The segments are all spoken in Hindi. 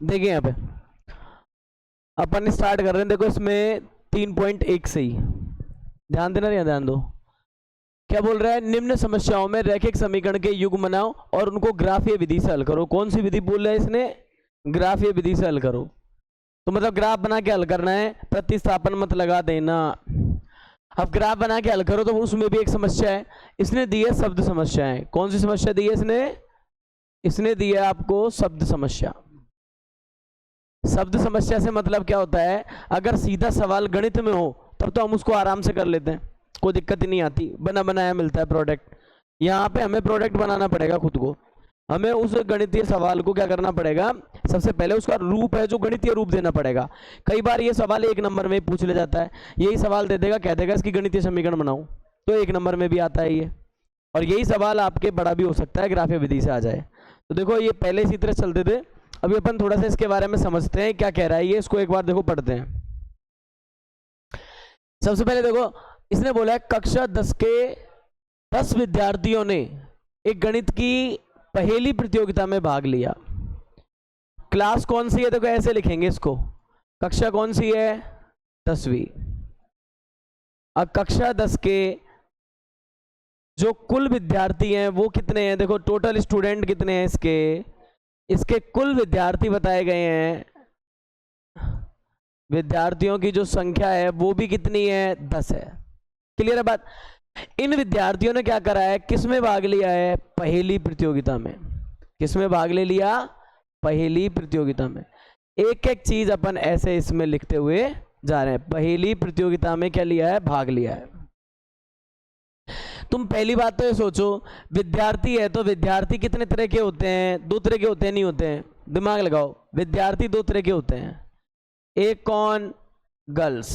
देखिए यहाँ पे अपन स्टार्ट कर रहे हैं। देखो इसमें 3.1 से ही ध्यान देना, या ध्यान दो। क्या बोल रहा है? निम्न समस्याओं में रैखिक समीकरण के युग्म बनाओ और उनको ग्राफीय विधि से हल करो। कौन सी विधि बोल रहा है इसने? ग्राफीय विधि से हल करो। तो मतलब ग्राफ बना के हल करना है, प्रतिस्थापन मत लगा देना। अब ग्राफ बना के हल करो तो उसमें भी एक समस्या है। इसने दी है शब्द समस्याएं। कौन सी समस्या दी है इसने? इसने दी है आपको शब्द समस्या। शब्द समस्या से मतलब क्या होता है? अगर सीधा सवाल गणित में हो तब तो हम उसको आराम से कर लेते हैं, कोई दिक्कत ही नहीं आती, बना बनाया मिलता है प्रोडक्ट। यहाँ पे हमें प्रोडक्ट बनाना पड़ेगा खुद को। हमें उस गणितीय सवाल को क्या करना पड़ेगा? सबसे पहले उसका रूप है जो गणितीय रूप देना पड़ेगा। कई बार ये सवाल 1 नंबर में पूछ ले जाता है, यही सवाल दे देगा, कह देगा इसकी गणितीय समीकरण बनाओ, तो 1 नंबर में भी आता है ये। और यही सवाल आपके बड़ा भी हो सकता है, ग्राफीय विधि से आ जाए। तो देखो ये पहले इसी तरह चलते थे। अभी अपन थोड़ा सा इसके बारे में समझते हैं क्या कह रहा है ये। इसको एक बार देखो पढ़ते हैं। सबसे पहले देखो इसने बोला है कक्षा 10 के 10 विद्यार्थियों ने एक गणित की पहेली प्रतियोगिता में भाग लिया। क्लास कौन सी है? देखो ऐसे लिखेंगे इसको। कक्षा कौन सी है? 10वीं। अब कक्षा 10 के जो कुल विद्यार्थी हैं वो कितने हैं? देखो टोटल स्टूडेंट कितने हैं इसके कुल विद्यार्थी बताए गए हैं। विद्यार्थियों की जो संख्या है वो भी कितनी है? 10 है। क्लियर है बात? इन विद्यार्थियों ने क्या करा है? किसमें भाग लिया है? पहेली प्रतियोगिता में। किसमें भाग ले लिया? पहेली प्रतियोगिता में। एक एक चीज अपन ऐसे इसमें लिखते हुए जा रहे हैं। पहेली प्रतियोगिता में क्या लिया है? भाग लिया है। तुम पहली बात तो ये सोचो, विद्यार्थी है तो विद्यार्थी कितने तरह के होते हैं? 2 तरह के होते हैं, नहीं होते हैं? दिमाग लगाओ। विद्यार्थी 2 तरह के होते हैं। एक कौन? गर्ल्स,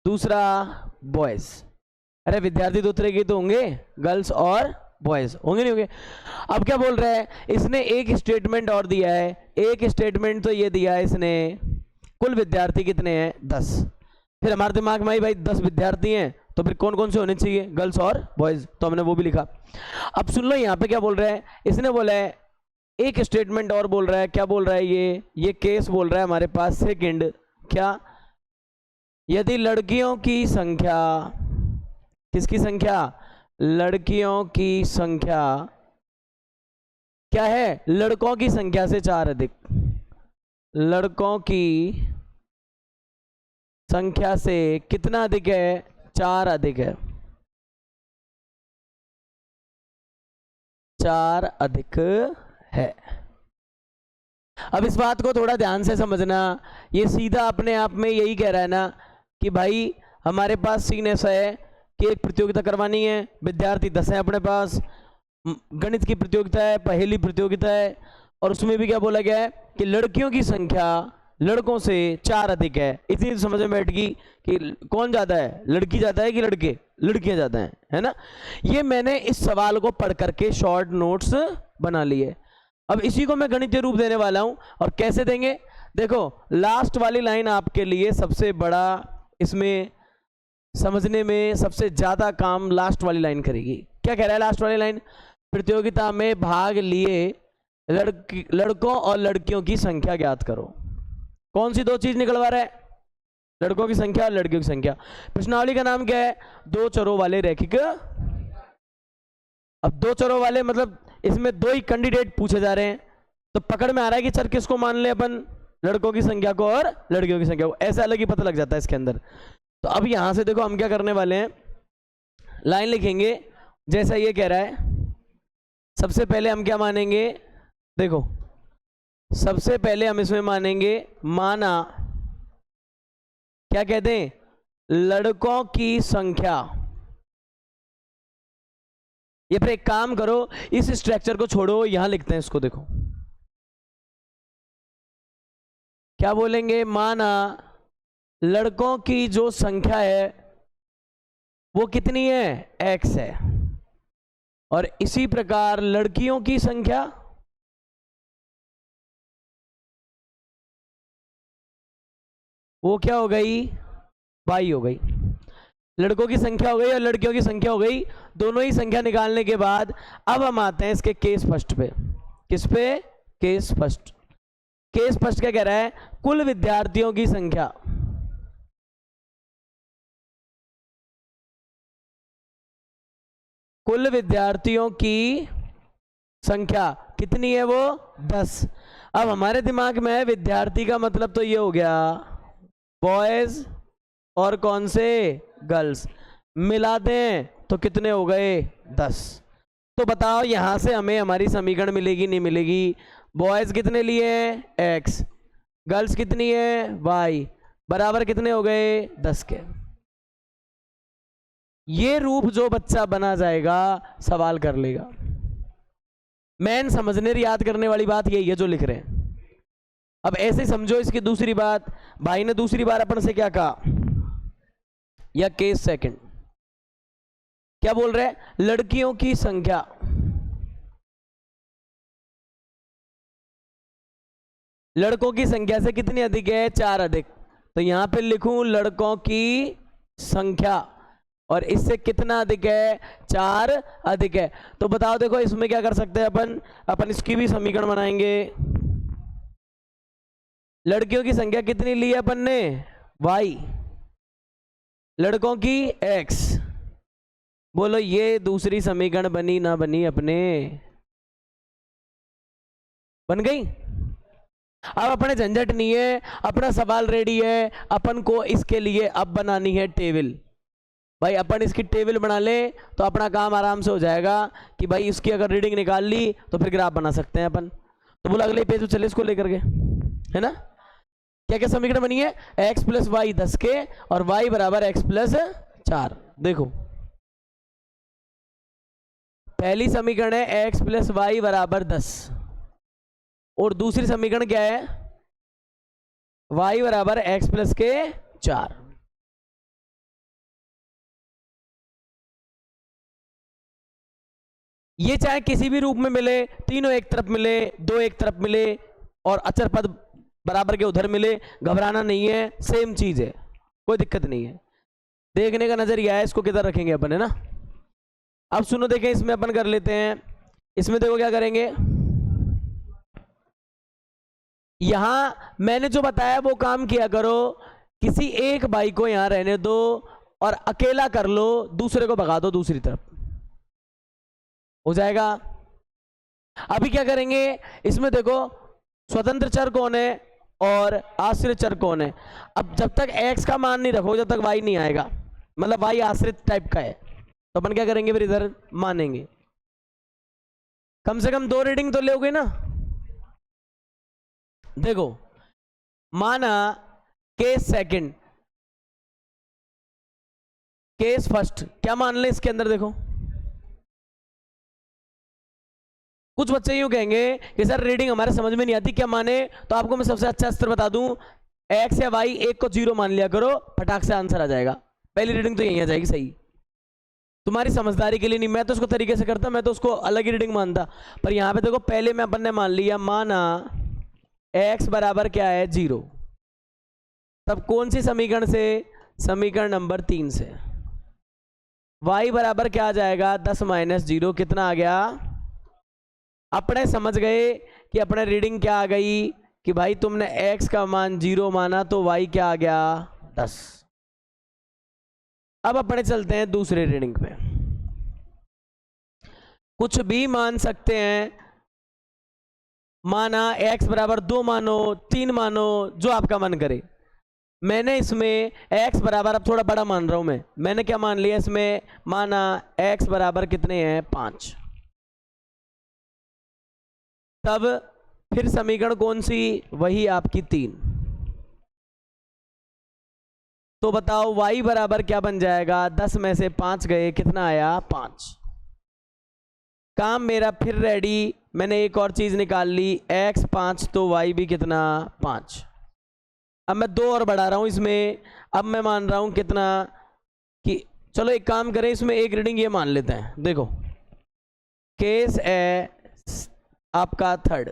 दूसरा बॉयज। अरे विद्यार्थी 2 तरह के तो होंगे, गर्ल्स और बॉयज, होंगे नहीं होंगे? अब क्या बोल रहा है? इसने एक स्टेटमेंट और दिया है। एक स्टेटमेंट तो ये दिया है इसने, कुल विद्यार्थी कितने हैं? 10। फिर हमारे दिमाग में भाई 10 विद्यार्थी हैं तो फिर कौन कौन से होने चाहिए? गर्ल्स और बॉयज। तो हमने वो भी लिखा। अब सुन लो यहाँ पे क्या बोल रहा है। इसने बोला है एक स्टेटमेंट और बोल रहा है। क्या बोल रहा है ये केस बोल रहा है हमारे पास सेकंड। क्या? यदि लड़कियों की संख्या, किसकी संख्या? लड़कियों की संख्या क्या है? लड़कों की संख्या से 4 अधिक। लड़कों की संख्या से कितना अधिक है? 4 अधिक है। 4 अधिक है। अब इस बात को थोड़ा ध्यान से समझना। ये सीधा अपने आप में यही कह रहा है ना कि भाई हमारे पास सीन ऐसा है कि एक प्रतियोगिता करवानी है, विद्यार्थी 10 हैं अपने पास, गणित की प्रतियोगिता है, पहेली प्रतियोगिता है, और उसमें भी क्या बोला गया है कि लड़कियों की संख्या लड़कों से 4 अधिक है। इतनी समझ में बैठ गई कि कौन ज्यादा है? लड़की ज्यादा है कि लड़के? लड़कियां ज्यादा हैं, है ना? ये मैंने इस सवाल को पढ़ करके शॉर्ट नोट्स बना लिए। अब इसी को मैं गणितीय रूप देने वाला हूं। और कैसे देंगे? देखो लास्ट वाली लाइन आपके लिए सबसे बड़ा, इसमें समझने में सबसे ज्यादा काम लास्ट वाली लाइन करेगी। क्या कह रहा है लास्ट वाली लाइन? प्रतियोगिता में भाग लिए लड़कों और लड़कियों की संख्या ज्ञात करो। कौन सी 2 चीज निकलवा रहा है? लड़कों की संख्या और लड़कियों की संख्या। प्रश्नावली का नाम क्या है? 2 चरों वाले रैखिक। अब 2 चरों वाले मतलब इसमें 2 ही कैंडिडेट पूछे जा रहे हैं, तो पकड़ में आ रहा है कि चर किसको मान ले अपन? लड़कों की संख्या को और लड़कियों की संख्या को। ऐसा अलग ही पता लग जाता है इसके अंदर। तो अब यहां से देखो हम क्या करने वाले हैं, लाइन लिखेंगे जैसा ये कह रहा है। सबसे पहले हम क्या मानेंगे? देखो सबसे पहले हम इसमें मानेंगे, माना क्या कहते हैं? लड़कों की संख्या। ये फिर एक काम करो, इस स्ट्रक्चर को छोड़ो, यहां लिखते हैं इसको। देखो क्या बोलेंगे? माना लड़कों की जो संख्या है वो कितनी है? x है। और इसी प्रकार लड़कियों की संख्या वो क्या हो गई? y हो गई। लड़कों की संख्या हो गई और लड़कियों की संख्या हो गई। दोनों ही संख्या निकालने के बाद अब हम आते हैं इसके केस फर्स्ट पे। किस पे? Case first. केस फर्स्ट क्या कह रहा है, कुल विद्यार्थियों की संख्या, कुल विद्यार्थियों की संख्या कितनी है, वो 10। अब हमारे दिमाग में है विद्यार्थी का मतलब तो ये हो गया बॉयज और कौन से, गर्ल्स, मिला दें तो कितने हो गए, 10। तो बताओ यहां से हमें हमारी समीकरण मिलेगी नहीं मिलेगी। बॉयज कितने लिए हैं, x, गर्ल्स कितनी है, y, बराबर कितने हो गए, 10 के। ये रूप जो बच्चा बना जाएगा सवाल कर लेगा। मैन समझने याद करने वाली बात यही है जो लिख रहे हैं। अब ऐसे समझो इसकी दूसरी बात, भाई ने दूसरी बार अपन से क्या कहा, या केस सेकंड क्या बोल रहे हैं, लड़कियों की संख्या, लड़कों की संख्या से कितनी अधिक है, 4 अधिक। तो यहां पे लिखूं लड़कों की संख्या और इससे कितना अधिक है, 4 अधिक है। तो बताओ देखो इसमें क्या कर सकते हैं अपन इसकी भी समीकरण बनाएंगे। लड़कियों की संख्या कितनी ली है अपन ने, y, लड़कों की x। बोलो ये दूसरी समीकरण बनी ना बनी, अपने बन गई। अब अपने झंझट नहीं है, अपना सवाल रेडी है, अपन को इसके लिए अब बनानी है टेबल। भाई अपन इसकी टेबल बना ले तो अपना काम आराम से हो जाएगा कि भाई इसकी अगर रीडिंग निकाल ली तो फिर ग्राफ बना सकते हैं अपन। तो बोलो अगले पेज पे चले इसको लेकर के, है ना। क्या क्या समीकरण बनी है, x प्लस वाई 10 के और y बराबर x प्लस 4। देखो पहली समीकरण है x प्लस वाई बराबर 10 और दूसरी समीकरण क्या है, y बराबर x प्लस के 4। ये चाहे किसी भी रूप में मिले, तीनों एक तरफ मिले, दो एक तरफ मिले और अचर पद बराबर के उधर मिले, घबराना नहीं है, सेम चीज है, कोई दिक्कत नहीं है। देखने का नजरिया है, इसको किधर रखेंगे अपन, है ना। अब सुनो देखें, इसमें अपन कर लेते हैं, इसमें देखो क्या करेंगे। यहां मैंने जो बताया वो काम किया करो, किसी एक भाई को यहां रहने दो और अकेला कर लो, दूसरे को भगा दो दूसरी तरफ, हो जाएगा। अभी क्या करेंगे, इसमें देखो स्वतंत्र चर कौन है और आश्रित चर कौन है। अब जब तक x का मान नहीं रखो जब तक y नहीं आएगा, मतलब y आश्रित टाइप का है, तो अपन क्या करेंगे फिर इधर मानेंगे। कम से कम 2 रीडिंग तो लोगे ना। देखो माना केस सेकंड, केस फर्स्ट, क्या मान ले इसके अंदर। देखो कुछ बच्चे यूं कहेंगे कि सर रीडिंग हमारे समझ में नहीं आती, क्या माने। तो आपको मैं सबसे अच्छा अस्त्र बता दूं, x या y एक को 0 मान लिया करो, फटाक से आंसर आ जाएगा। पहली रीडिंग तो यही आ जाएगी सही। तुम्हारी समझदारी के लिए नहीं, मैं तो उसको तरीके से करता, मैं तो उसको अलग ही रीडिंग मानता। पर यहां पे देखो पहले में अपन ने मान लिया, माना x बराबर क्या है, 0। तब कौन सी समीकरण से, समीकरण नंबर 3 से। y बराबर क्या आ जाएगा, 10 माइनस 0, कितना आ गया। अपने समझ गए कि अपने रीडिंग क्या आ गई कि भाई तुमने x का मान 0 माना तो y क्या आ गया, 10। अब अपने चलते हैं दूसरे रीडिंग पे, कुछ भी मान सकते हैं। माना x बराबर 2 मानो, 3 मानो, जो आपका मन करे। मैंने इसमें x बराबर, अब थोड़ा बड़ा मान रहा हूं मैंने क्या मान लिया इसमें, माना x बराबर कितने हैं, 5। तब फिर समीकरण कौन सी, वही आपकी 3। तो बताओ y बराबर क्या बन जाएगा, 10 में से 5 गए, कितना आया, 5। काम मेरा फिर रेडी, मैंने एक और चीज निकाल ली, x 5 तो y भी कितना, 5। अब मैं 2 और बढ़ा रहा हूं इसमें, अब मैं मान रहा हूं कितना कि चलो एक काम करें, इसमें एक रीडिंग ये मान लेते हैं। देखो केस है आपका थर्ड।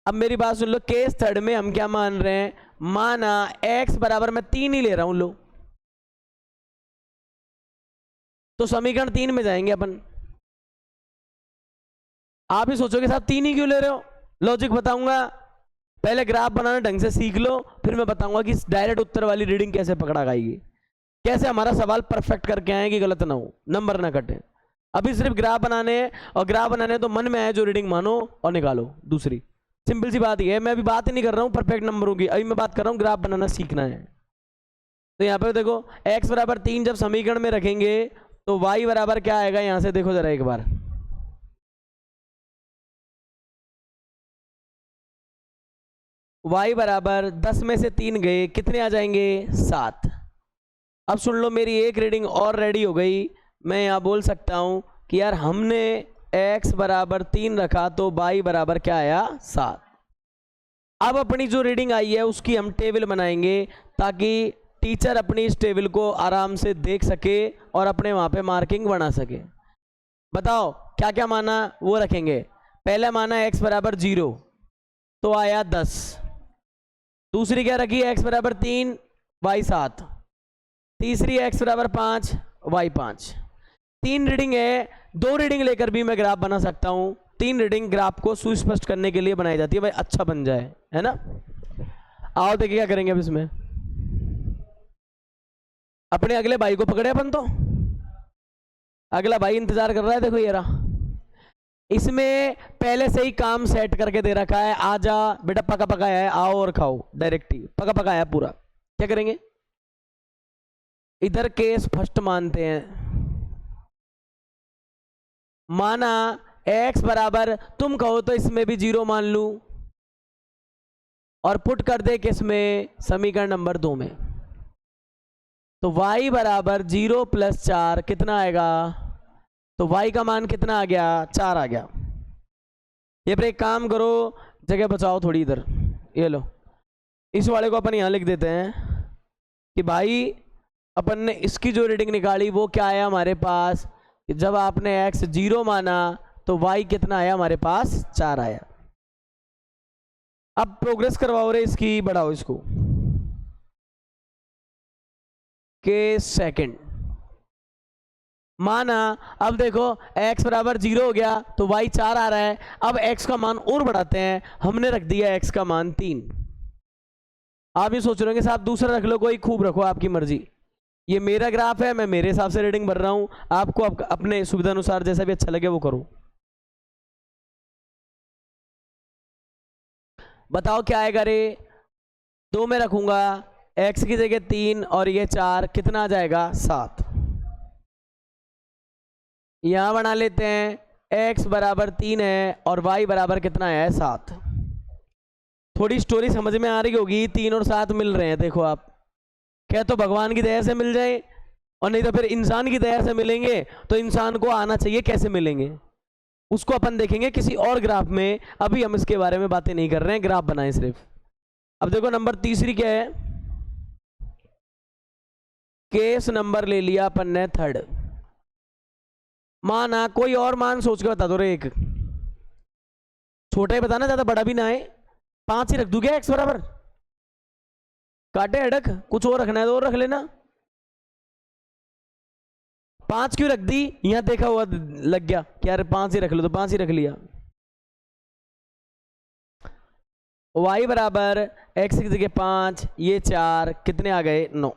अब मेरी बात सुन लो, केस थर्ड में हम क्या मान रहे हैं, माना x बराबर मैं 3 ही ले रहा हूं, लो तो समीकरण 3 में जाएंगे अपन। आप ही सोचोगे साहब 3 ही क्यों ले रहे हो, लॉजिक बताऊंगा, पहले ग्राफ बनाना ढंग से सीख लो, फिर मैं बताऊंगा कि डायरेक्ट उत्तर वाली रीडिंग कैसे पकड़ा जाएगी, कैसे हमारा सवाल परफेक्ट करके आए कि गलत ना हो, नंबर ना कटे। अभी सिर्फ ग्राफ बनाने हैं, और ग्राफ बनाने तो मन में आए जो रीडिंग मानो और निकालो दूसरी, सिंपल सी बात ही है। मैं अभी बात ही नहीं कर रहा हूँ परफेक्ट नंबरों की, अभी मैं बात कर रहा हूँ ग्राफ बनाना सीखना है। तो यहाँ पे देखो x बराबर 3 जब समीकरण में रखेंगे तो y बराबर क्या आएगा, यहां से देखो जरा एक बार, y बराबर 10 में से 3 गए, कितने आ जाएंगे, 7। अब सुन लो, मेरी एक रीडिंग और रेडी हो गई, मैं यहाँ बोल सकता हूँ कि यार हमने x बराबर 3 रखा तो y बराबर क्या आया, 7। अब अपनी जो रीडिंग आई है उसकी हम टेबल बनाएंगे, ताकि टीचर अपनी इस टेबल को आराम से देख सके और अपने वहाँ पे मार्किंग बना सके। बताओ क्या क्या माना वो रखेंगे। पहला माना x बराबर 0 तो आया 10, दूसरी क्या रखी, x बराबर 3 y 7, तीसरी x बराबर 5 y 5। 3 रीडिंग है, 2 रीडिंग लेकर भी मैं ग्राफ बना सकता हूं। 3 रीडिंग ग्राफ को सुस्पष्ट करने के लिए बनाई जाती है, भाई अच्छा बन जाए, है ना। आओ देखिए क्या करेंगे अब इसमें। अपने अगले भाई को पकड़े अपन, तो अगला भाई इंतजार कर रहा है, देखो ये रहा। इसमें पहले से ही काम सेट करके दे रखा है, आजा बेटा पका पकाया है, आओ और खाओ, डायरेक्ट ही पका पकाया है पूरा। क्या करेंगे, इधर केस फर्स्ट मानते हैं, माना x बराबर, तुम कहो तो इसमें भी 0 मान लूं, और पुट कर दे किसमें, समीकरण नंबर 2 में। तो y बराबर 0 + 4 कितना आएगा, तो y का मान कितना आ गया, 4 आ गया। ये पर एक काम करो, जगह बचाओ थोड़ी इधर, ये लो, इस वाले को अपन यहां लिख देते हैं कि भाई अपन ने इसकी जो रीडिंग निकाली वो क्या आया हमारे पास, कि जब आपने x 0 माना तो y कितना आया हमारे पास, 4 आया। अब प्रोग्रेस करवाओ रे इसकी, बढ़ाओ इसको के सेकंड। माना अब देखो x बराबर 0 हो गया तो y 4 आ रहा है। अब x का मान और बढ़ाते हैं, हमने रख दिया x का मान 3। आप ये सोच रहे होंगे साहब दूसरा रख लो, कोई खूब रखो, आपकी मर्जी, ये मेरा ग्राफ है, मैं मेरे हिसाब से रीडिंग भर रहा हूं, आपको अपने सुविधा अनुसार जैसा भी अच्छा लगे वो करो। बताओ क्या आएगा रे, 2 में रखूंगा, x की जगह 3 और ये 4, कितना आ जाएगा, 7। यहां बना लेते हैं, x बराबर 3 है और y बराबर कितना है, 7। थोड़ी स्टोरी समझ में आ रही होगी, 3 और 7 मिल रहे हैं, देखो आप, क्या तो भगवान की दया से मिल जाए, और नहीं तो फिर इंसान की दया से मिलेंगे, तो इंसान को आना चाहिए कैसे मिलेंगे उसको अपन देखेंगे किसी और ग्राफ में, अभी हम इसके बारे में बातें नहीं कर रहे हैं, ग्राफ बनाए सिर्फ। अब देखो नंबर तीसरी क्या है, केस नंबर ले लिया अपन ने 3rd। माना कोई और मान सोच के बता दो रे, एक छोटा ही बताना, ज्यादा बड़ा भी ना है, 5 ही रख दूं क्या x बराबर, काटे अड़क, कुछ और रखना है तो और रख लेना। 5 क्यों रख दी, यहां देखा हुआ लग गया कि यार 5 ही रख लो, तो 5 ही रख लिया। y बराबर x की जगह 5, ये 4, कितने आ गए, 9।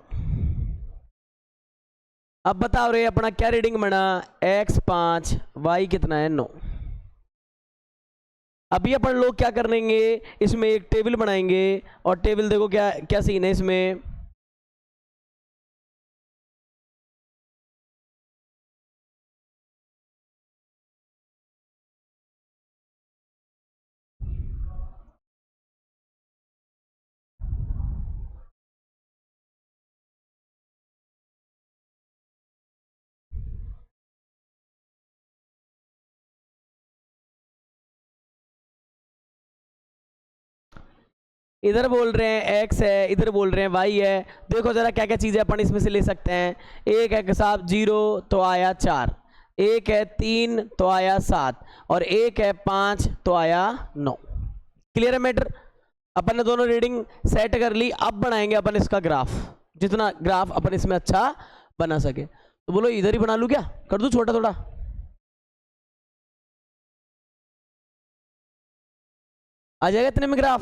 अब बताओ रे अपना क्या रीडिंग बना, x 5 y कितना है, 9। अभी अपन लोग क्या करेंगे, इसमें एक टेबल बनाएंगे, और टेबल देखो क्या क्या सीन है इसमें। इधर बोल रहे हैं x है, इधर बोल रहे हैं y है। देखो जरा क्या क्या चीजें अपन इसमें से ले सकते हैं। एक है साहब 0 तो आया 4, एक है 3 तो आया 7, और एक है 5 तो आया 9। क्लियर है मैटर। अपन ने दोनों रीडिंग सेट कर ली, अब बनाएंगे अपन इसका ग्राफ, जितना ग्राफ अपन इसमें अच्छा बना सके। तो बोलो इधर ही बना लूं, क्या कर दूं छोटा थोड़ा। आ जाएगा इतने में ग्राफ।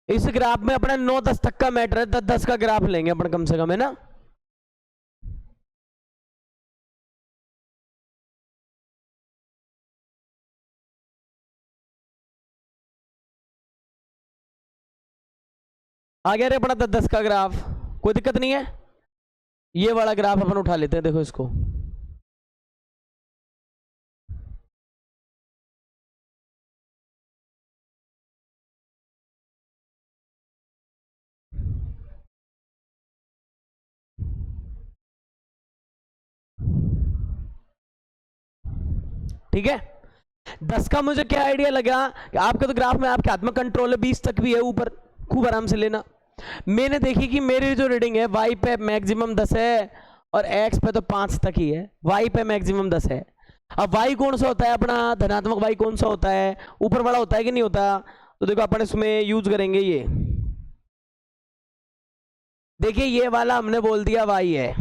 इस ग्राफ में अपना 9-10 तक का मैटर है, 10-10 का ग्राफ लेंगे अपन कम से कम, है ना। आ गया रे अपना 10-10 का ग्राफ, कोई दिक्कत नहीं है। ये वाला ग्राफ अपन उठा लेते हैं, देखो इसको। ठीक है, 10 का मुझे क्या आइडिया लगा कि आपका तो ग्राफ में आपके हाथ में कंट्रोल है, 20 तक भी है ऊपर, खूब आराम से लेना। मैंने देखी कि मेरी जो रीडिंग है वाई पे मैक्सिमम 10 है और एक्स पे तो 5 तक ही है, वाई पे मैक्सिमम 10 है। अब वाई कौन सा होता है अपना, धनात्मक वाई कौन सा होता है, ऊपर वाला होता है कि नहीं होता। तो देखो अपन इसमें यूज करेंगे ये, देखिए ये वाला हमने बोल दिया वाई है,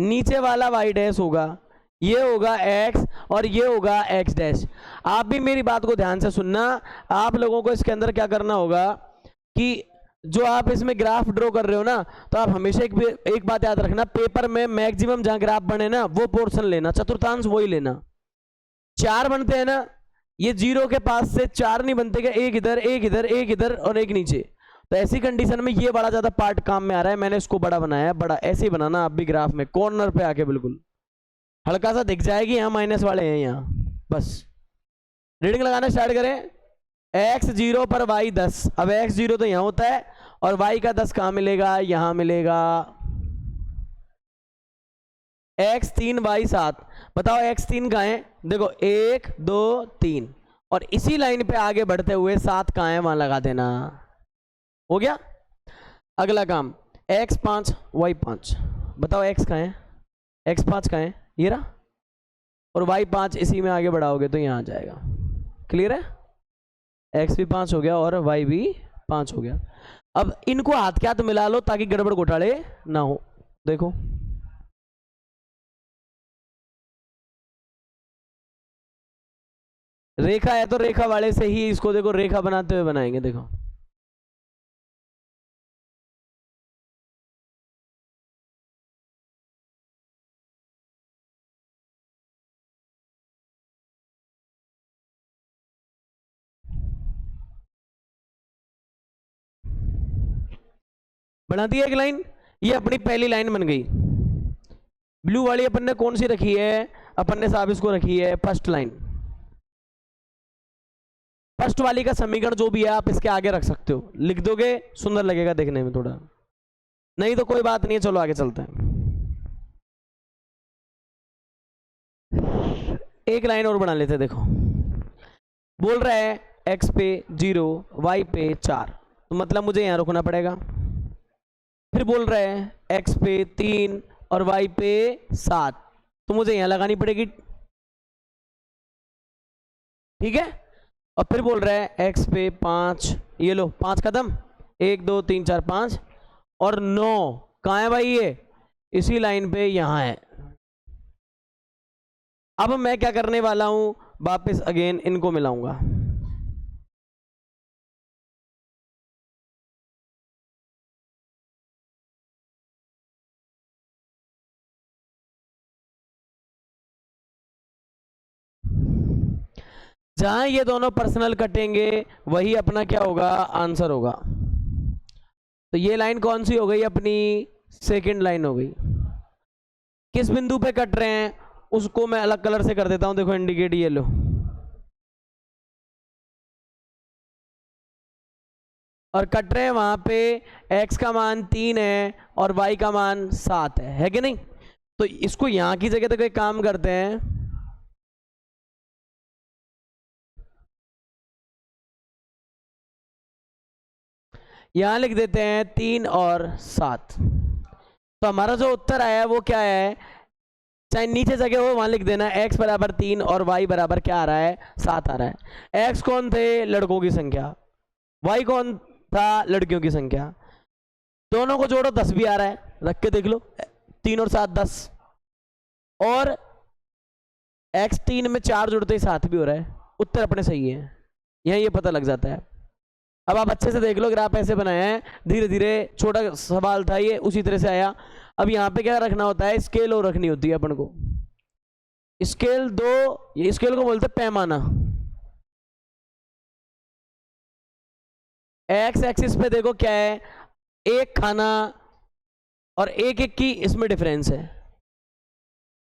नीचे वाला वाई डैश होगा, ये होगा एक्स और ये होगा एक्स डैश। आप भी मेरी बात को ध्यान से सुनना, आप लोगों को इसके अंदर क्या करना होगा कि जो आप इसमें ग्राफ ड्रॉ कर रहे हो ना, तो आप हमेशा एक बात याद रखना, पेपर में मैक्सिमम जहां ग्राफ बने ना वो पोर्शन लेना, चतुर्थांश वही लेना। 4 बनते हैं ना, ये 0 के पास से 4 नहीं बनते क्या, एक इधर एक इधर एक इधर और एक नीचे। तो ऐसी कंडीशन में ये बड़ा ज्यादा पार्ट काम में आ रहा है, मैंने इसको बड़ा बनाया है, बड़ा ऐसे ही बनाना आप भी ग्राफ में, कॉर्नर पे आके बिल्कुल हल्का सा दिख जाएगी, यहाँ माइनस वाले हैं यहाँ, बस रीडिंग लगाना स्टार्ट करें। x 0 पर y 10, अब x 0 तो यहाँ होता है और y का 10 कहाँ मिलेगा, यहाँ मिलेगा। x 3 y 7, बताओ x 3 कहाँ है, देखो 1 2 3, और इसी लाइन पे आगे बढ़ते हुए 7 कहाँ है वहां लगा देना, हो गया। अगला काम x 5 y 5, बताओ x कहाँ है, x 5 कहाँ है, ये रहा, और y 5 इसी में आगे बढ़ाओगे तो यहाँ आ जाएगा। क्लियर है, x भी 5 हो गया और y भी 5 हो गया। अब इनको हाथ के हाथ मिला लो ताकि गड़बड़ घोटाले ना हो। देखो रेखा है तो रेखा वाले से ही इसको देखो रेखा बनाते हुए बनाएंगे, देखो बना दिया एक लाइन, ये अपनी पहली लाइन बन गई। ब्लू वाली अपन ने कौन सी रखी है, अपन ने साहब इसको रखी है फर्स्ट लाइन। फर्स्ट वाली का समीकरण जो भी है आप इसके आगे रख सकते हो, लिख दोगे सुंदर लगेगा देखने में थोड़ा, नहीं तो कोई बात नहीं है, चलो आगे चलते हैं। एक लाइन और बना लेते हैं, देखो बोल रहा है x पे 0 y पे 4, तो मतलब मुझे यहां रुकना पड़ेगा। फिर बोल रहे हैं x पे 3 और y पे 7, तो मुझे यहां लगानी पड़ेगी, ठीक है। और फिर बोल रहे हैं x पे 5, ये लो 5 कदम, 1 2 3 4 5, और 9 कहाँ है भाई, ये इसी लाइन पे यहां है। अब मैं क्या करने वाला हूं, वापस अगेन इनको मिलाऊंगा। जहां ये दोनों पर्सनल कटेंगे वही अपना क्या होगा, आंसर होगा। तो ये लाइन कौन सी हो गई अपनी, सेकंड लाइन हो गई। किस बिंदु पे कट रहे हैं उसको मैं अलग कलर से कर देता हूं, देखो इंडिकेट, ये लो, और कट रहे हैं वहां पे x का मान 3 है और y का मान 7 है कि नहीं। तो इसको यहां की जगह तो कोई काम करते हैं, यहां लिख देते हैं 3 और 7। तो हमारा जो उत्तर आया है वो क्या है, चाहे नीचे जगह हो वहां लिख देना x बराबर 3 और y बराबर क्या आ रहा है 7 आ रहा है। x कौन थे लड़कों की संख्या, y कौन था लड़कियों की संख्या, दोनों को जोड़ो 10 भी आ रहा है, रख के देख लो 3 और 7 10, और x 3 में 4 जुड़ते ही 7 भी हो रहा है, उत्तर अपने सही है, यह ये पता लग जाता है। अब आप अच्छे से देख लो ग्राफ ऐसे बनाया है, धीरे धीरे छोटा सवाल था ये उसी तरह से आया। अब यहाँ पे क्या रखना होता है, स्केल और रखनी होती है अपन को, स्केल दो, ये स्केल को बोलते हैं पैमाना। एक्स एक्सिस पे देखो क्या है, एक खाना और एक एक की इसमें डिफरेंस है,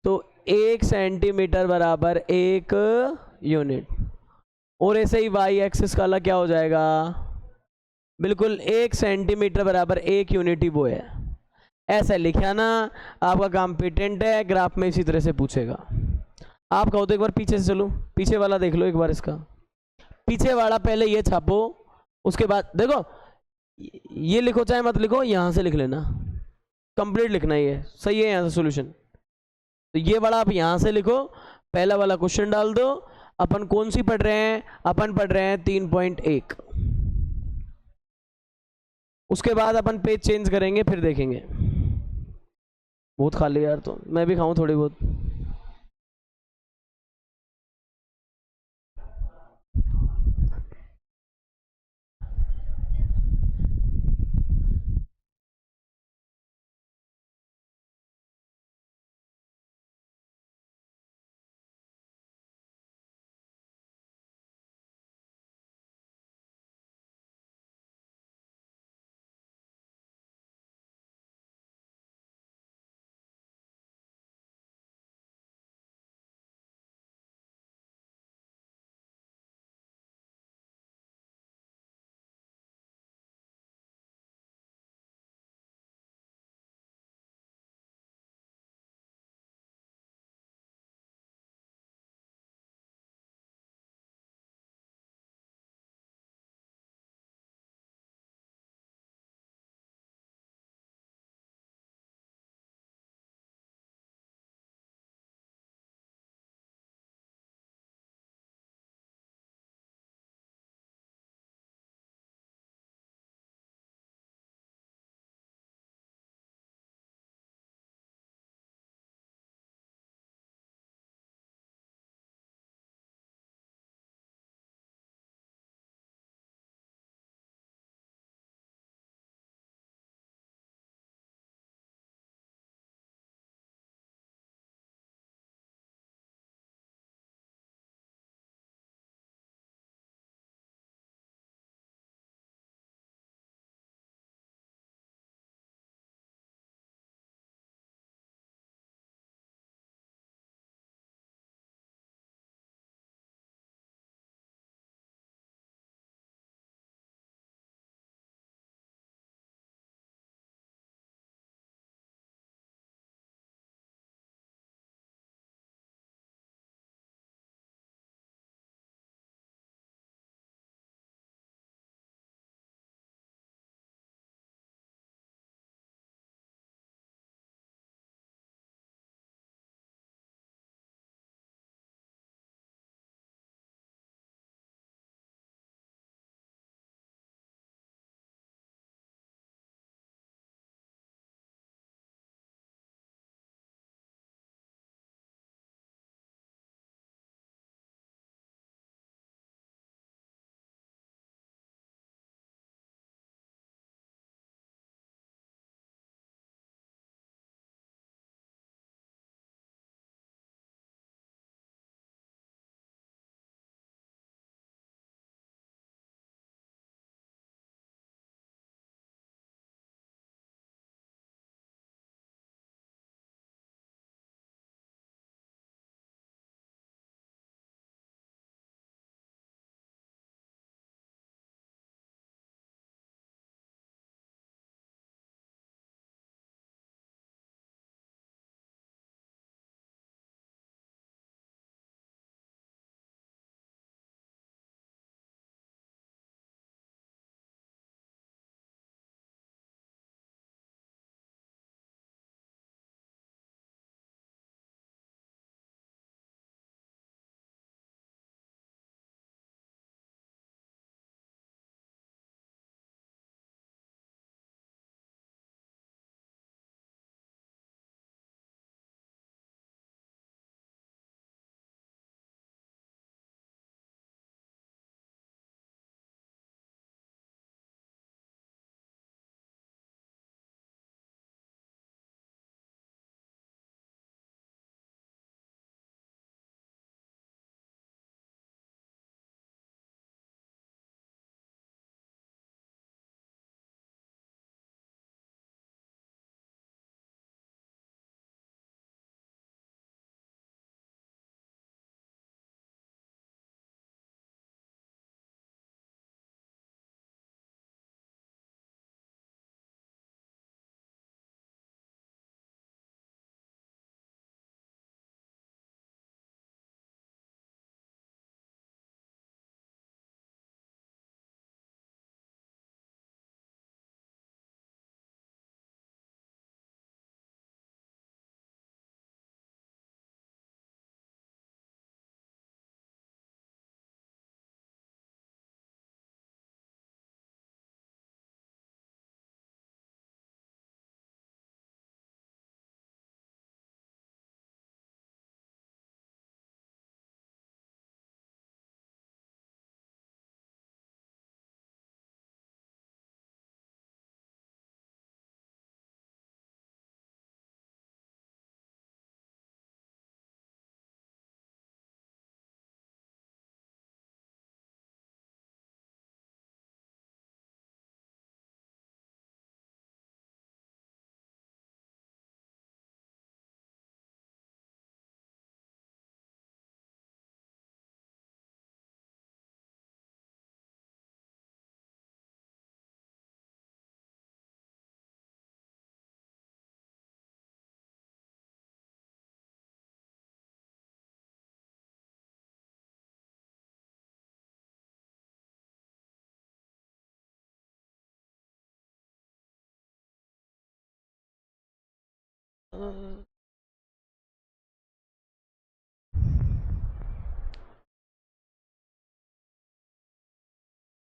तो 1 सेंटीमीटर बराबर 1 यूनिट, और ऐसे ही वाई एक्सिस का अलग क्या हो जाएगा, बिल्कुल 1 सेंटीमीटर बराबर 1 यूनिट ही वो है। ऐसा लिखा ना, आपका काम पेटेंट है, ग्राफ में इसी तरह से पूछेगा। आप कहो तो एक बार पीछे से चलो, पीछे वाला देख लो एक बार, इसका पीछे वाला पहले ये छापो, उसके बाद देखो ये लिखो चाहे मत लिखो, यहां से लिख लेना, कंप्लीट लिखना, ये सही है यहां से सॉल्यूशन। तो ये वाला आप यहां से लिखो, पहला वाला क्वेश्चन डाल दो। अपन कौन सी पढ़ रहे हैं, अपन पढ़ रहे हैं 3.1। उसके बाद अपन पेज चेंज करेंगे, फिर देखेंगे। बहुत खाली यार, तो मैं भी खाऊं थोड़ी बहुत।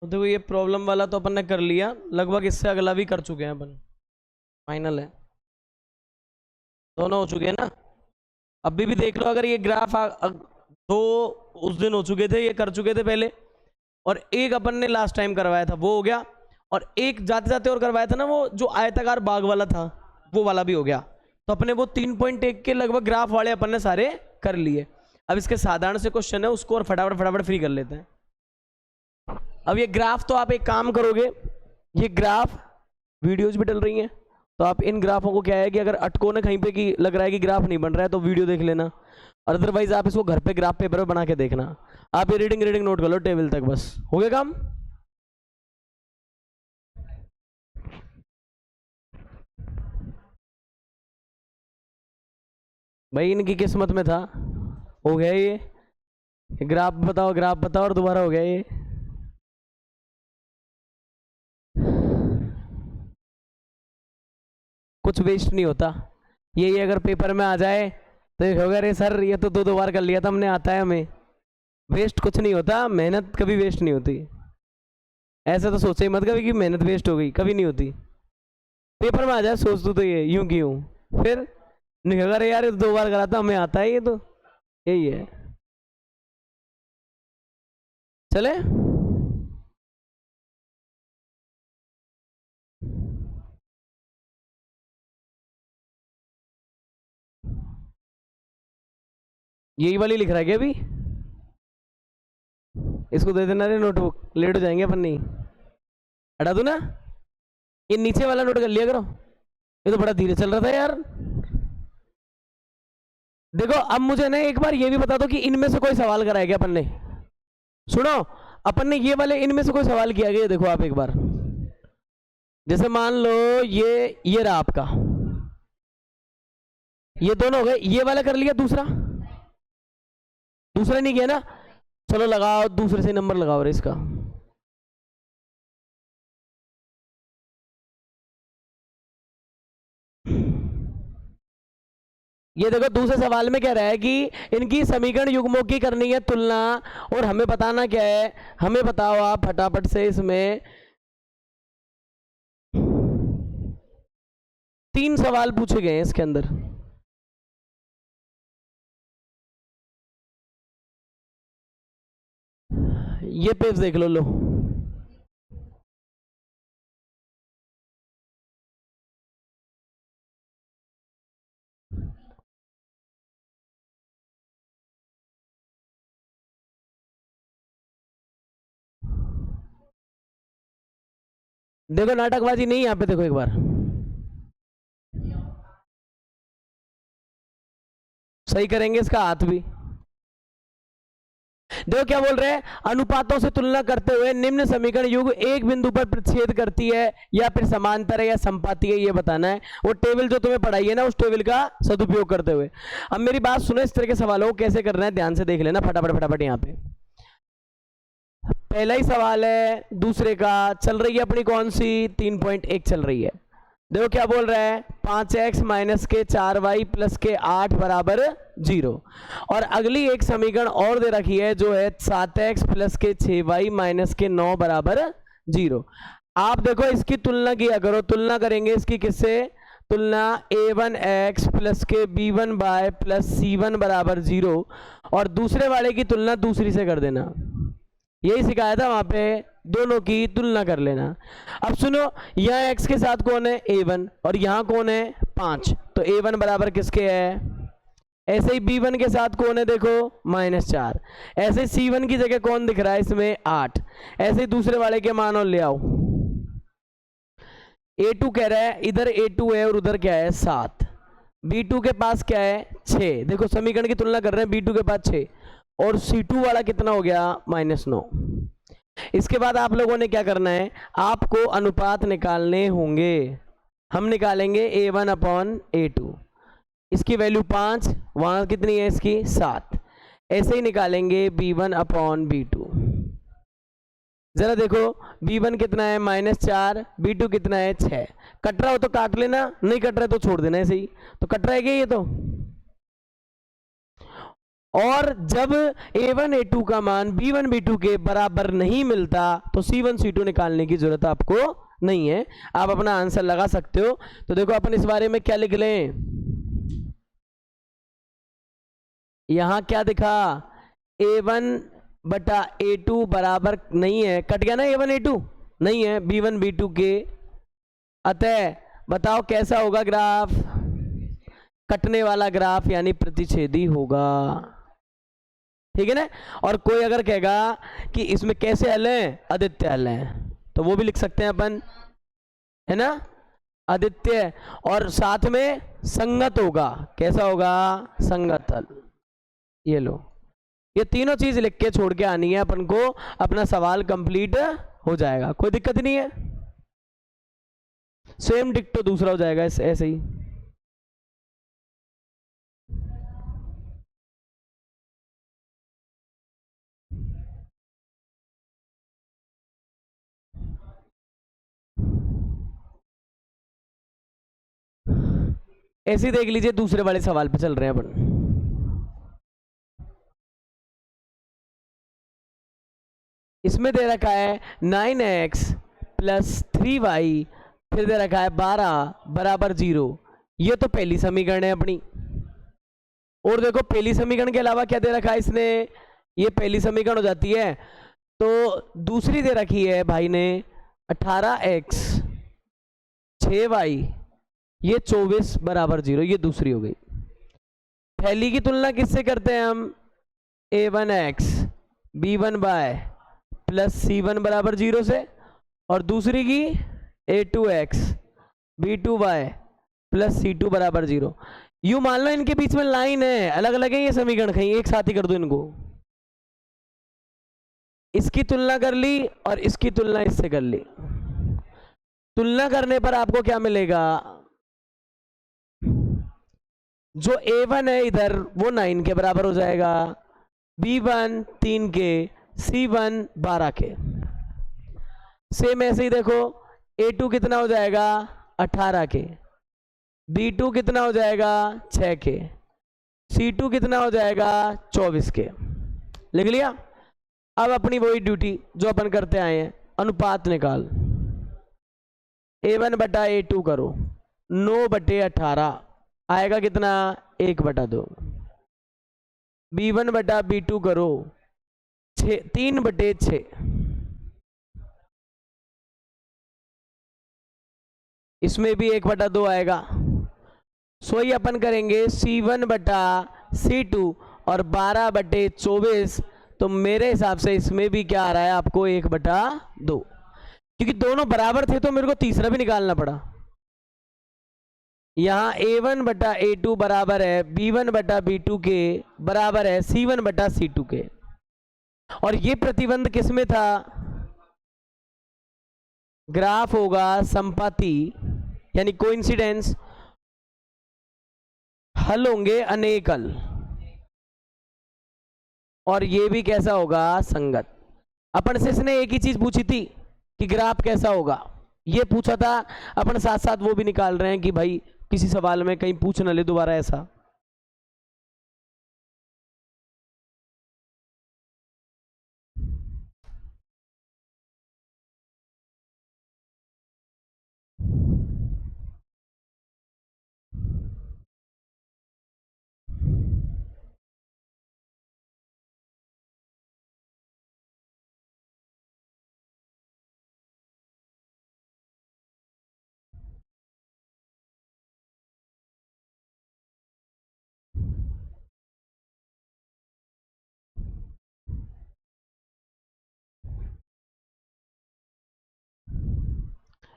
देखो ये प्रॉब्लम वाला तो अपन ने कर लिया लगभग, इससे अगला भी कर चुके हैं अपन, फाइनल है, दोनों हो चुके हैं ना। अभी भी देख लो, अगर ये ग्राफ दो उस दिन हो चुके थे, ये कर चुके थे पहले, और एक अपन ने लास्ट टाइम करवाया था वो हो गया, और एक जाते जाते और करवाया था ना वो जो आयताकार बाग वाला था, वो वाला भी हो गया। तो अपने वो 3.1 के लगभग ग्राफ वाले अपन ने सारे कर लिए। अब इसके साधारण से क्वेश्चन है, उसको और फटाफट फटाफट फ्री कर लेते हैं। अब ये ग्राफ तो आप एक काम करोगे, ये ग्राफ वीडियोज भी डल रही हैं, तो आप इन ग्राफों को क्या है कि अगर अटको ना कहीं पे कि लग रहा है कि ग्राफ नहीं बन रहा है तो वीडियो देख लेना, और अदरवाइज आप इसको घर पे ग्राफ पेपर पे बना के देखना। आप ये रीडिंग नोट कर लो टेबल तक, बस हो गया काम। भाई इनकी किस्मत में था, हो गया ये ग्राफ बताओ, ग्राफ बताओ, और दोबारा हो गया ये। कुछ वेस्ट नहीं होता ये अगर पेपर में आ जाए तो ये होगा, अरे सर ये तो दो बार कर लिया था हमने, आता है हमें। वेस्ट कुछ नहीं होता, मेहनत कभी वेस्ट नहीं होती। ऐसा तो सोचे ही मत कभी कि मेहनत वेस्ट हो गई, कभी नहीं होती। पेपर में आ जाए सोच तू तो ये यूं की यूं, फिर नहीं अरे यार ये तो 2 बार करा था हमें आता है, ये तो यही है। चले यही वाली लिख रहा है क्या अभी? इसको दे देना रे नोटबुक, लेट हो जाएंगे अपन, नहीं हटा दू ना, ये नीचे वाला नोट कर लिया करो, ये तो बड़ा धीरे चल रहा था यार। देखो अब मुझे ना एक बार ये भी बता दो कि इनमें से कोई सवाल कराया क्या अपन ने? सुनो, अपन ने ये वाले इनमें से कोई सवाल किया गया? देखो आप एक बार, जैसे मान लो ये रहा आपका, ये दोनों हो गए, ये वाला कर लिया, दूसरा नहीं किया ना, चलो लगाओ दूसरे से नंबर लगाओ रे इसका। ये देखो दूसरे सवाल में कह रहा है कि इनकी समीकरण युग्मों की करनी है तुलना, और हमें बताना क्या है, हमें बताओ आप फटाफट से। इसमें 3 सवाल पूछे गए हैं इसके अंदर। ये पेज देख लो, देखो नाटकबाजी नहीं, यहाँ पे देखो एक बार, सही करेंगे इसका हाथ भी। देखो क्या बोल रहे हैं, अनुपातों से तुलना करते हुए निम्न समीकरण युग एक बिंदु पर प्रतिच्छेद करती है या फिर समांतर है या संपाती है, ये बताना है। वो टेबल जो तुम्हें पढ़ाई है ना, उस टेबल का सदुपयोग करते हुए। अब मेरी बात सुनो, इस तरह के सवालों को कैसे करना है ध्यान से देख लेना फटाफट फटाफट। यहाँ पे पहला ही सवाल है दूसरे का, चल रही है अपनी कौन सी, 3.1 चल रही है। देखो क्या बोल रहा है, 5x माइनस के 4y प्लस के 8 बराबर 0। और अगली एक समीकरण और दे रखी है जो है 7x प्लस के 6y माइनस के 9 बराबर 0। आप देखो इसकी तुलना किया करो, तुलना करेंगे इसकी किससे, तुलना a1x प्लस के b1y प्लस c1 बराबर 0, और दूसरे वाले की तुलना दूसरी से कर देना। यही सिखाया था वहां पे, दोनों की तुलना कर लेना। अब सुनो, यहाँ x के साथ कौन है, a1, और यहाँ कौन है 5, तो a1 बराबर किसके है। ऐसे ही b1 के साथ कौन है, देखो -4। ऐसे c1 की जगह कौन दिख रहा है इसमें, 8। ऐसे ही दूसरे वाले के मानो ले आओ, a2 कह रहा है, इधर a2 है और उधर क्या है 7। b2 के पास क्या है 6। देखो समीकरण की तुलना कर रहे हैं, b2 के पास 6, और C2 वाला कितना हो गया -9। इसके बाद आप लोगों ने क्या करना है, आपको अनुपात निकालने होंगे। हम निकालेंगे a1 अपॉन a2, इसकी वैल्यू 5, वहां कितनी है इसकी 7। ऐसे ही निकालेंगे b1 अपॉन b2, जरा देखो, b1 कितना है -4, b2 कितना है 6। कट रहा हो तो काट लेना, नहीं कट रहा तो छोड़ देना ऐसे ही। तो कट रहा है क्या ये तो। और जब a1 a2 का मान b1 b2 के बराबर नहीं मिलता तो c1 c2 निकालने की जरूरत आपको नहीं है, आप अपना आंसर लगा सकते हो। तो देखो अपन इस बारे में क्या लिख लें, यहां क्या दिखा, a1 बटा a2 बराबर नहीं है, कट गया ना a1 a2 नहीं है b1 b2 के, अतः बताओ कैसा होगा ग्राफ, कटने वाला ग्राफ यानी प्रतिच्छेदी होगा, ठीक है ना। और कोई अगर कहेगा कि इसमें कैसे हल है, आदित्य हल है, तो वो भी लिख सकते हैं अपन, है ना, आदित्य, और साथ में संगत होगा, कैसा होगा, संगत हल। ये लो, ये तीनों चीज लिख के छोड़ के आनी है अपन को, अपना सवाल कंप्लीट हो जाएगा, कोई दिक्कत नहीं है। सेम डिक्टो दूसरा हो जाएगा ऐसे ही। ऐसे ही देख लीजिए, दूसरे वाले सवाल पे चल रहे हैं अपन। इसमें दे रखा है 9x प्लस 3y, फिर दे रखा है 12 बराबर 0। ये तो पहली समीकरण है अपनी। और देखो पहली समीकरण के अलावा क्या दे रखा है इसने, ये पहली समीकरण हो जाती है। तो दूसरी दे रखी है भाई ने 18x 6y, ये 24 बराबर 0, ये दूसरी हो गई। पहली की तुलना किससे करते हैं हम, a1x b1y प्लस c1 बराबर 0 से, और दूसरी की a2x b2y प्लस c2 बराबर 0। यू मान लो इनके बीच में लाइन है, अलग अलग है ये समीकरण, कहीं एक साथ ही कर दो इनको। इसकी तुलना कर ली और इसकी तुलना इससे कर ली, तुलना करने पर आपको क्या मिलेगा, जो a1 है इधर वो 9 के बराबर हो जाएगा, b1 3 के, c1 12 के। सेम ऐसे ही देखो, a2 कितना हो जाएगा 18 के, b2 कितना हो जाएगा 6 के, c2 कितना हो जाएगा 24 के। लिख लिया। अब अपनी वही ड्यूटी जो अपन करते आए हैं, अनुपात निकाल, a1 बटा a2 करो, 9 बटे 18 आएगा कितना 1 बटा 2, b1 बटा b2 करो 3 बटे 6, इसमें भी 1 बटा 2 आएगा। सो ही अपन करेंगे c1 बटा c2 और 12 बटे 24, तो मेरे हिसाब से इसमें भी क्या आ रहा है आपको 1 बटा 2, क्योंकि दोनों बराबर थे तो मेरे को तीसरा भी निकालना पड़ा। यहां a1 बटा a2 बराबर है b1 बटा b2 के, बराबर है c1 बटा c2 के। और ये प्रतिबंध किसमें था, ग्राफ होगा संपाती यानी कोइंसिडेंस, हल होंगे अनेक हल, और ये भी कैसा होगा संगत। अपन से इसने एक ही चीज पूछी थी कि ग्राफ कैसा होगा, ये पूछा था, अपन साथ साथ वो भी निकाल रहे हैं कि भाई किसी सवाल में कहीं पूछ ना ले दोबारा ऐसा।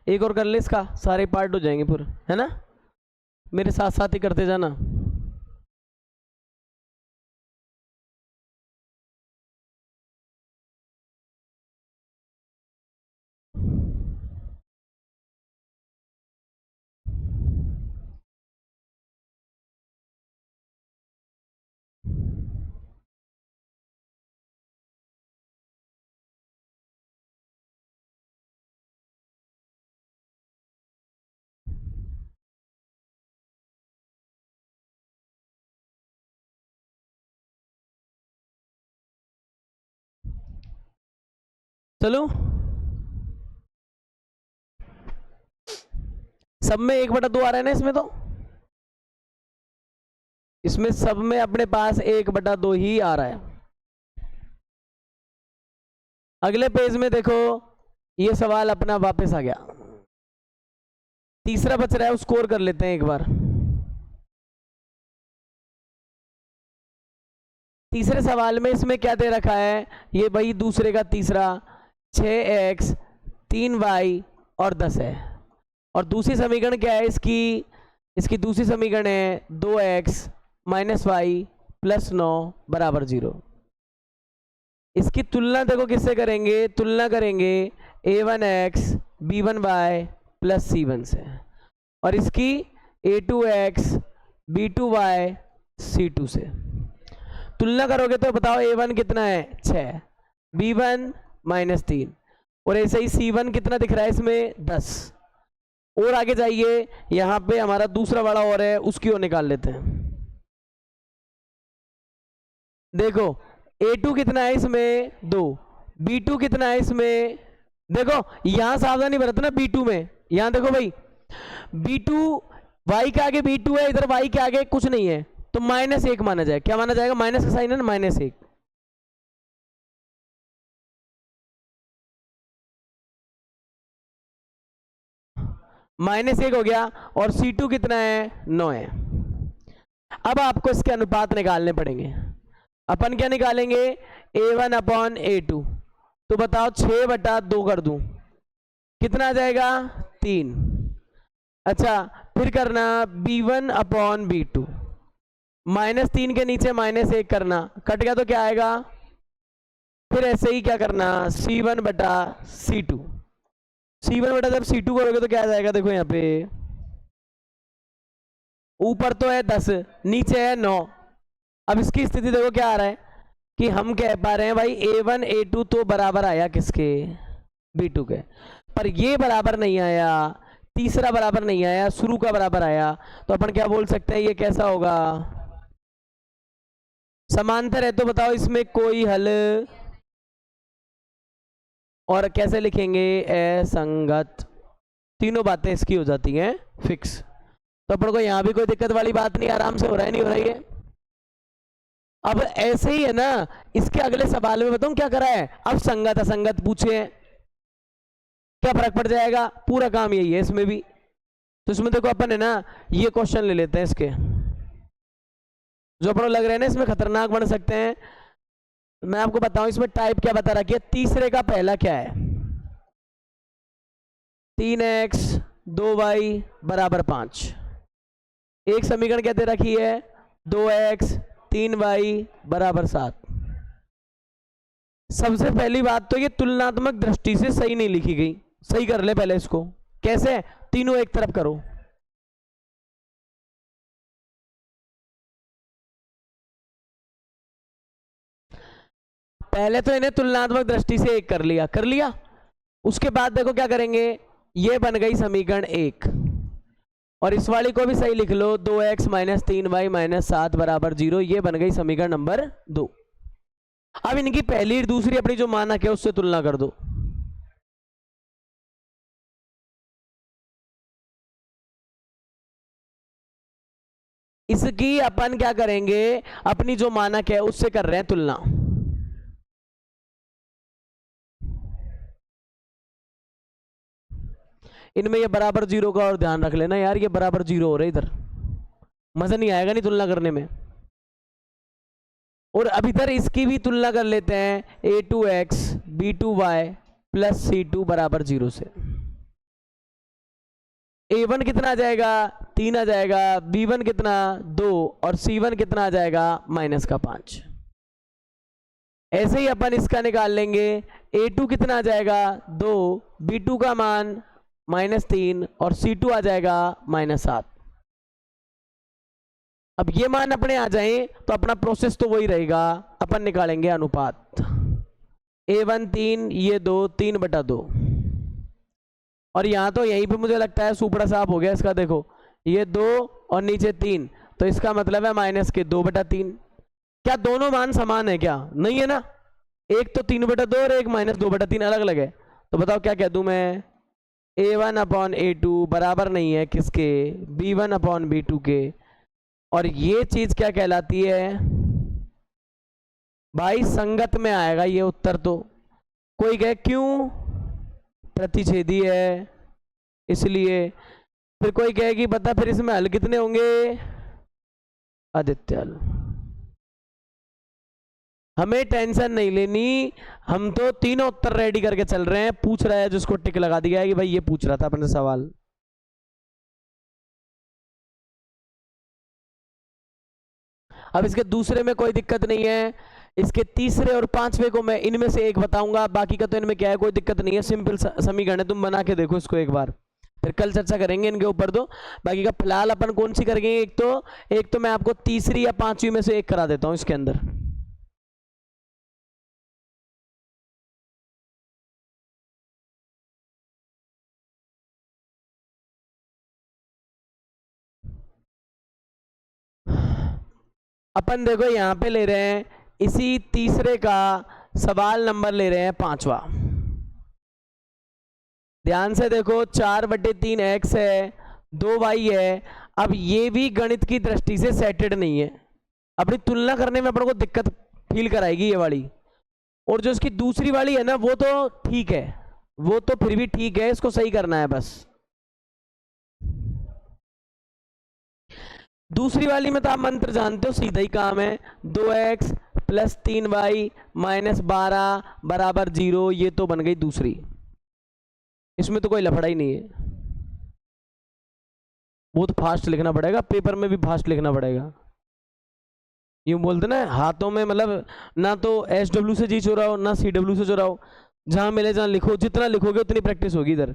एक और कर ले, इसका सारे पार्ट हो जाएंगे पूरे, है ना, मेरे साथ साथ ही करते जाना। चलो सब में 1/2 आ रहा है ना इसमें, तो इसमें सब में अपने पास 1/2 ही आ रहा है। अगले पेज में देखो ये सवाल अपना वापस आ गया, तीसरा बच रहा है, उसको और कर लेते हैं एक बार। तीसरे सवाल में इसमें क्या दे रखा है, ये भाई दूसरे का तीसरा 6x 3y और 10 है। और दूसरी समीकरण क्या है इसकी दूसरी समीकरण है 2x - y + 9 = 0। इसकी तुलना देखो किससे करेंगे, तुलना करेंगे a1x b1y + c1 से, और इसकी a2x b2y c2 से। तुलना करोगे तो बताओ a1 कितना है 6, b1 -3, और ऐसे ही c1 कितना दिख रहा है इसमें 10। और आगे जाइए, यहां पे हमारा दूसरा वाला और है, उसकी ओर निकाल लेते हैं। देखो a2 कितना है इसमें 2, b2 कितना है इसमें, देखो यहां सावधानी बरतना b2 में, यहां देखो भाई b2 y के आगे b2 है, इधर y के आगे कुछ नहीं है, तो -1 माना जाए। क्या माना जाएगा, माइनस का साइन है ना, -1। -1 हो गया, और c2 कितना है 9 है। अब आपको इसके अनुपात निकालने पड़ेंगे। अपन क्या निकालेंगे, a1/a2, तो बताओ 6/2 कर दूं, कितना आ जाएगा 3। अच्छा फिर करना b1/b2, -3 के नीचे -1 करना, कट गया तो क्या आएगा। फिर ऐसे ही क्या करना c1/c2, c1 जब c2 करोगे तो क्या आ जाएगा, देखो यहाँ पे ऊपर तो है 10, नीचे है 9। अब इसकी स्थिति देखो क्या आ रहा है कि हम कह पा रहे हैं भाई a1 a2 तो बराबर आया किसके, b2 के, पर ये बराबर नहीं आया, तीसरा बराबर नहीं आया, शुरू का बराबर आया। तो अपन क्या बोल सकते हैं, ये कैसा होगा, समांतर है। तो बताओ इसमें कोई हल, और कैसे लिखेंगे, असंगत। तीनों बातें इसकी हो जाती हैं फिक्स। तो अपन को यहां भी कोई दिक्कत वाली बात नहीं, आराम से हो रहा है, नहीं हो रहा है। अब ऐसे ही है ना, इसके अगले सवाल में बताऊं क्या करा है, अब संगत असंगत पूछे, क्या फर्क पड़ जाएगा, पूरा काम यही है इसमें भी। तो इसमें देखो अपन है ना, ये क्वेश्चन ले लेते हैं इसके, जो अपन लग रहे हैं ना इसमें खतरनाक बन सकते हैं। मैं आपको बताऊं इसमें टाइप क्या बता रखी है। तीसरे का पहला क्या है, 3x 2y = 5। एक समीकरण क्या दे रखी है, 2x 3y = 7। सबसे पहली बात तो ये तुलनात्मक दृष्टि से सही नहीं लिखी गई, सही कर ले पहले इसको। कैसे, तीनों एक तरफ करो, पहले तो इन्हें तुलनात्मक दृष्टि से एक कर लिया। उसके बाद देखो क्या करेंगे, ये बन गई समीकरण 1, और इस वाली को भी सही लिख लो, 2x - 3y - 7 = 0, ये बन गई समीकरण नंबर 2। अब इनकी पहली और दूसरी अपनी जो मानक है उससे तुलना कर दो। इसकी अपन क्या करेंगे, अपनी जो मानक है उससे कर रहे हैं तुलना। इनमें ये बराबर 0 का और ध्यान रख लेना यार, ये बराबर 0 हो रहा है, इधर मजा नहीं आएगा नहीं तुलना करने में। और अब इधर इसकी भी तुलना कर लेते हैं, a2x b2y + c2 = 0 से। a1 कितना आ जाएगा 3 आ जाएगा, b1 कितना 2, और c1 कितना आ जाएगा -5। ऐसे ही अपन इसका निकाल लेंगे, a2 कितना आ जाएगा 2, b2 का मान -3, और c2 आ जाएगा -7। अब ये मान अपने आ जाएं तो अपना प्रोसेस तो वही रहेगा, अपन निकालेंगे अनुपात, a1 3, ये 2, 3/2। और यहां तो यहीं पे मुझे लगता है सुपड़ा साफ हो गया इसका, देखो ये 2 और नीचे 3, तो इसका मतलब है -2/3। क्या दोनों मान समान है क्या, नहीं है ना, एक तो 3/2 और एक -2/3 अलग अलग है। तो बताओ क्या कह दूं मैं, A1/A2 बराबर नहीं है किसके, B1/B2 के। और ये चीज क्या कहलाती है भाई, संगत में आएगा ये उत्तर। तो कोई कहे क्यों, प्रतिच्छेदी है इसलिए। फिर कोई कहे कि बता फिर इसमें हल कितने होंगे, आदित्य हल। हमें टेंशन नहीं लेनी, हम तो तीनों उत्तर रेडी करके चल रहे हैं। पूछ रहा है जिसको टिक लगा दिया है कि भाई ये पूछ रहा था अपने सवाल। अब इसके दूसरे में कोई दिक्कत नहीं है, इसके तीसरे और पांचवे को मैं इनमें से एक बताऊंगा, बाकी का तो इनमें क्या है, कोई दिक्कत नहीं है, सिंपल समीकरण है। तुम बना के देखो इसको एक बार, फिर कल चर्चा करेंगे इनके ऊपर। तो बाकी का फिलहाल अपन कौन सी करेंगे, एक तो मैं आपको तीसरी या पांचवी में से एक करा देता हूं इसके अंदर। अपन देखो यहां पे ले रहे हैं इसी तीसरे का सवाल नंबर ले रहे हैं 5वां। ध्यान से देखो, 4/3 x है, 2y है। अब ये भी गणित की दृष्टि से सेटेड नहीं है, अपनी तुलना करने में अपन को दिक्कत फील कराएगी ये वाली। और जो इसकी दूसरी वाली है ना वो तो ठीक है, वो तो फिर भी ठीक है, इसको सही करना है बस। दूसरी वाली में तो आप मंत्र जानते हो, सीधा ही काम है, 2x + 3y - 12 बराबर 0। ये तो बन गई दूसरी, इसमें तो कोई लफड़ा ही नहीं है। बहुत फास्ट लिखना पड़ेगा, पेपर में भी फास्ट लिखना पड़ेगा। यूं बोलते ना हाथों में, मतलब ना तो SW से जी चुराओ ना CW से चुराओ, जहां मिले जहां लिखो, जितना लिखोगे उतनी प्रैक्टिस होगी इधर,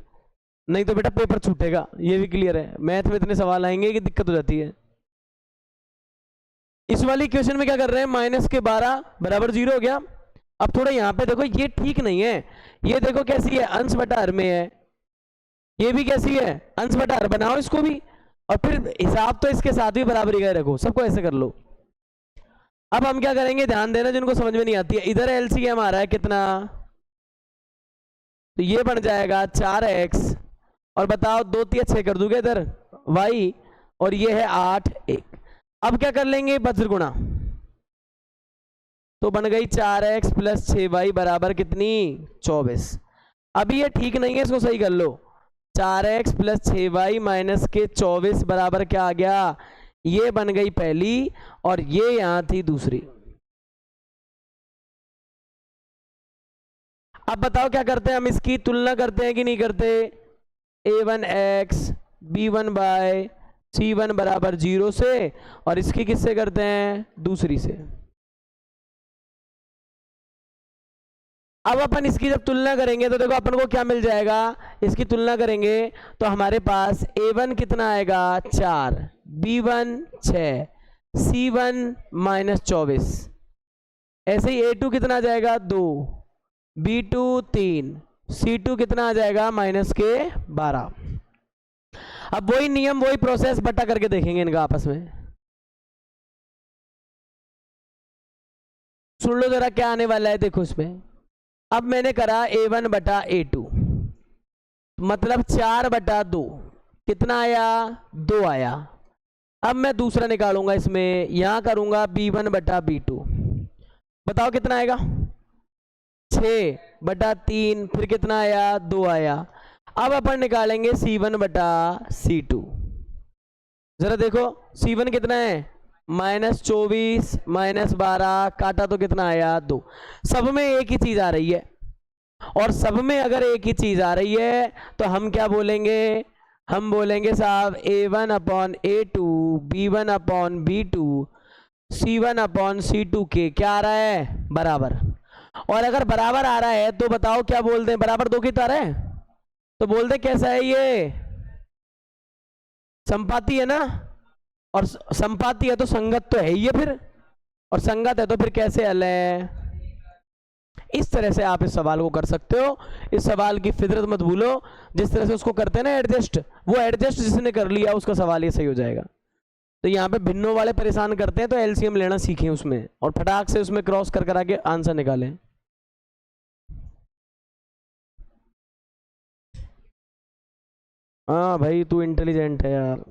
नहीं तो बेटा पेपर छूटेगा। ये भी क्लियर है, मैथ में इतने सवाल आएंगे कि दिक्कत हो जाती है। इस वाली क्वेश्चन में क्या कर रहे हैं, -12 बराबर 0 हो गया। अब थोड़ा यहाँ पे देखो, ये ठीक नहीं है। ये देखो कैसी है, अंश बटा हर में है। ये भी कैसी है, अंश बटा हर। बनाओ इसको भी, और फिर हिसाब तो इसके साथ भी बराबरी का रखो, सबको ऐसे कर लो। अब हम क्या करेंगे, ध्यान देना जिनको समझ में नहीं आती है, इधर LCM आ रहा है कितना, तो ये बन जाएगा 4x, और बताओ 2 × 6 कर दूंगे इधर y, और ये है 8 1। अब क्या कर लेंगे, वज्र गुणा, तो बन गई 4x + 6y बराबर कितनी, 24। अभी ये ठीक नहीं है, इसको सही कर लो। 4x + 6y - के 24 बराबर क्या आ गया, ये बन गई पहली, और ये यहां थी दूसरी। अब बताओ क्या करते हैं, हम इसकी तुलना करते हैं कि नहीं करते। A1x B1/C1 बराबर 0 से, और इसकी किससे करते हैं, दूसरी से। अब अपन इसकी जब तुलना करेंगे तो देखो अपन को क्या मिल जाएगा, इसकी तुलना करेंगे तो हमारे पास A1 कितना आएगा, 4, B1 6, C1 -24। ऐसे ही A2 कितना आ जाएगा, 2, B2 3, C2 कितना आ जाएगा, -12। अब वही नियम वही प्रोसेस बटा करके देखेंगे इनका आपस में। सुन लो जरा क्या आने वाला है, देखो इसमें। अब मैंने करा A1/A2, मतलब 4/2, कितना आया, 2 आया। अब मैं दूसरा निकालूंगा इसमें, यहां करूंगा B1/B2, बताओ कितना आएगा, 6/3, फिर कितना आया, 2 आया। अब अपन निकालेंगे C1/C2, जरा देखो C1 कितना है, -24 -12, काटा तो कितना आया, 2। सब में एक ही चीज आ रही है, और सब में अगर एक ही चीज आ रही है तो हम क्या बोलेंगे, हम बोलेंगे साहब A1/A2 B1/B2 C1/C2 के क्या आ रहा है, बराबर। और अगर बराबर आ रहा है तो बताओ क्या बोलते हैं, बराबर 2 की तरह है, तो बोलते कैसा है, ये संपाती है ना, और संपाती है तो संगत तो है ही है फिर, और संगत है तो फिर कैसे हल है। इस तरह से आप इस सवाल को कर सकते हो। इस सवाल की फितरत मत भूलो, जिस तरह से उसको करते हैं ना एडजस्ट, वो एडजस्ट जिसने कर लिया उसका सवाल ये सही हो जाएगा। तो यहाँ पे भिन्नों वाले परेशान करते हैं, तो LCM लेना सीखें उसमें, और फटाक से उसमें क्रॉस कर आके आंसर निकालें। हाँ भाई तू इंटेलिजेंट है यार।